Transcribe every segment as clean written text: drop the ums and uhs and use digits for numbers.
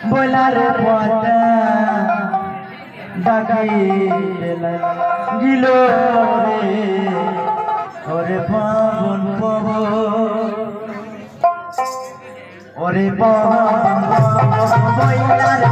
बोलार गिलो रे ओरे पावन ओरे पावन बोलार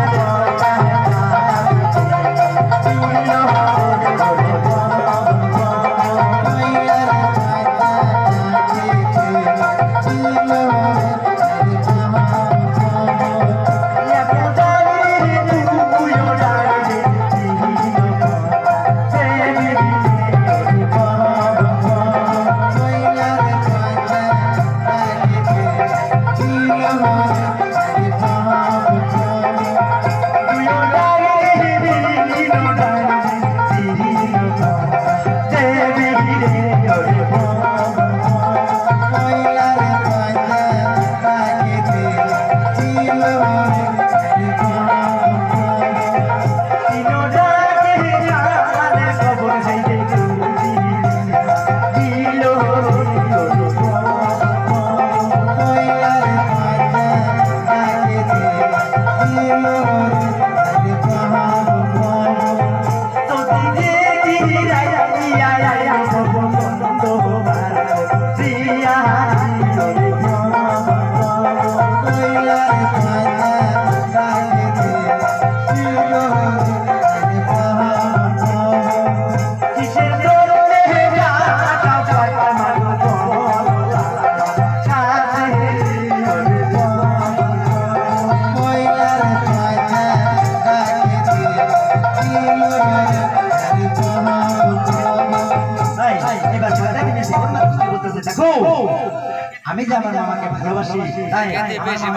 আমি যে আমার মামাকে ভালোবাসি তাই বেশি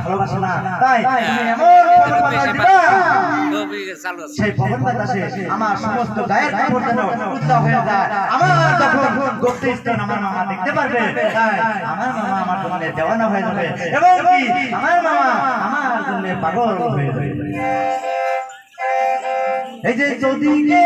ভালোবাসো না তাই সেই পবন বাতাসে আমার সমস্ত গায়ের কাপড় যেন উত্তাপ হয়ে যায়। আমার যখন গোপ্তস্থান আমার মামা দেখতে পারবে তাই আমার মামা আমার জন্য দেওয়ানা হয়ে যাবে এবং কি আমার মামা আমার জন্য পাগল হয়ে যাবে। এই যে চৌদিকে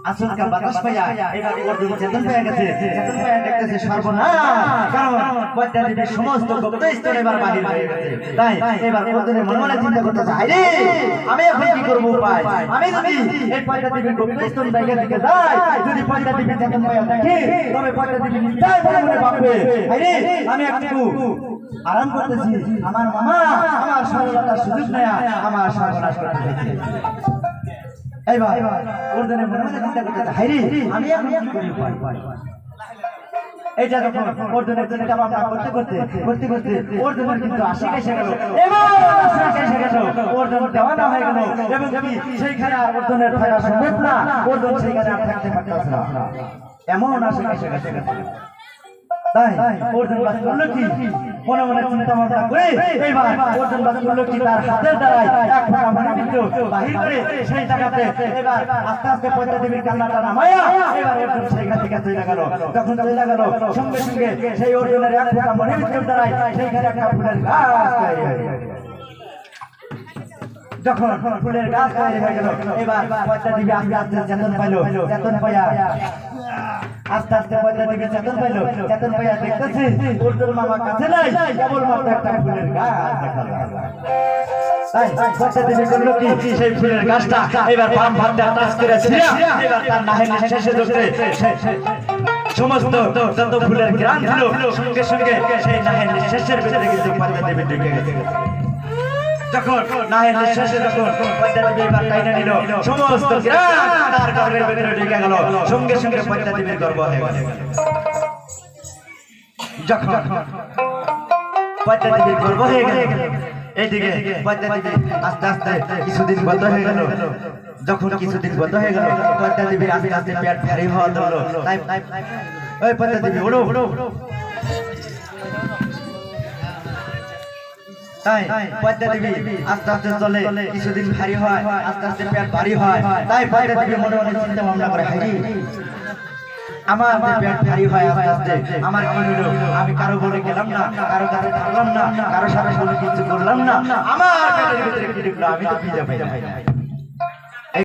আচমকা বাতাস পাইয়া এবার অর্জুন চেতন পেয়ে গেছে। চেতন পেয়ে দেখতেছে সর্বনাশ, কারণ পদ্মা দেবীর সমস্ত গুপ্ত স্তর এবার বাহির হয়ে গেছে। তাই এবার অর্জুনের মনে মনে চিন্তা করতেছে, আরে আমি এখন কি করবো উপায়? আমি যদি এই পদ্মা দেবীর গুপ্ত স্তর জায়গা দিকে যাই, যদি পদ্মা দেবী চেতন পাইয়া দেখি তবে পদ্মা দেবী নিশ্চয় মনে মনে ভাববে, আরে আমি একটু আরাম করতেছি, আমার মামা আমার সরলতার সুযোগ নেয় আমার সর্বনাশ করতে চাইছে। এইবার অর্জুনের মনে মনে চিন্তা করতেছে, হাইরে আমি এখন কি করি উপায়? এটা যখন অর্জুনের চিন্তা ভাবনা করতে করতে অর্জুনের কিন্তু আশিক এসে গেল, অর্জুন দেওয়ানা হয়ে গেল এবং সেইখানে আর অর্জুনের থাকা সম্ভব না, অর্জুন সেইখানে আর থাকতে পারতেছে না, এমন আশিক এসে গেছে। তাই অর্জুন বাস করলো কি, মনে মনে চিন্তা ভাবনা করে এইবার অর্জুন বাস করলো কি, তার হাতের দ্বারাই এক ফোঁটা পানি বাহির করে সেই জায়গাতে এবার আস্তে আস্তে পদ্মা দেবীর কান্নাটা নামায়া এবার অর্জুন সেইখান থেকে চলে গেল। যখন চলে গেল সঙ্গে সঙ্গে সেই অর্জুনের এক ফোঁটা মনে বিদ্যুৎ দ্বারাই সেইখানে একটা ফুলের গাছ যখন ফুলের গাছ তৈরি হয়ে গেল এবার পদ্মা দেবী আস্তে আস্তে চেতন পাইল চেতন পাইয়া আস্তে আস্তে পদ্মা দেবী চেতন পাইল চেতন পাইয়া দেখতেছে উর্দুর মামা কাছে নাই কেবলমাত্র একটা ফুলের গাছ দেখা যায় তাই পদ্মা দেবী করলো কি সেই ফুলের গাছটা এবার বাম ভাবটা টাচ করে ছিঁড়া এবার তার নাহের শেষে ধরে সমস্ত যত ফুলের গ্রাম ছিল সঙ্গে সঙ্গে সেই নাহের শেষের ভিতরে কিন্তু পদ্মা দেবী ঢুকে গেছে যখন নাহের শেষে যখন পদ্মা দেবী এবার টাইনা নিল সমস্ত গ্রাম তার গর্ভের ভিতরে ঢুকে গেল সঙ্গে সঙ্গে পদ্মা দেবীর গর্ভ হয়ে গেল যখন পদ্মা দেবীর গর্ভ হয়ে গেল এইদিকে পদ্মা দেবী আস্তে আস্তে কিছুদিন বন্ধ হয়ে গেল যখন কিছুদিন বন্ধ হয়ে গেল পদ্মা দেবীর আস্তে আস্তে পেট ভারী হওয়া ধরলো তাই ওই পদ্মা দেবী ওড়ো তাই পদ্মা দেবী আস্তে আস্তে চলে কিছুদিন ভারী হয় আস্তে আস্তে পেট ভারী হয় তাই পদ্মা দেবী মনে মনে চিন্তা ভাবনা করে হাই আমার পেট ভারী হয় আস্তে আস্তে আমার কি হলো আমি কারো বলে গেলাম না কারো কাছে থাকলাম না কারো সাথে কোনো কিছু করলাম না আমার পেটের ভিতরে কি ঢুকলো আমি তো খুঁজে পাই না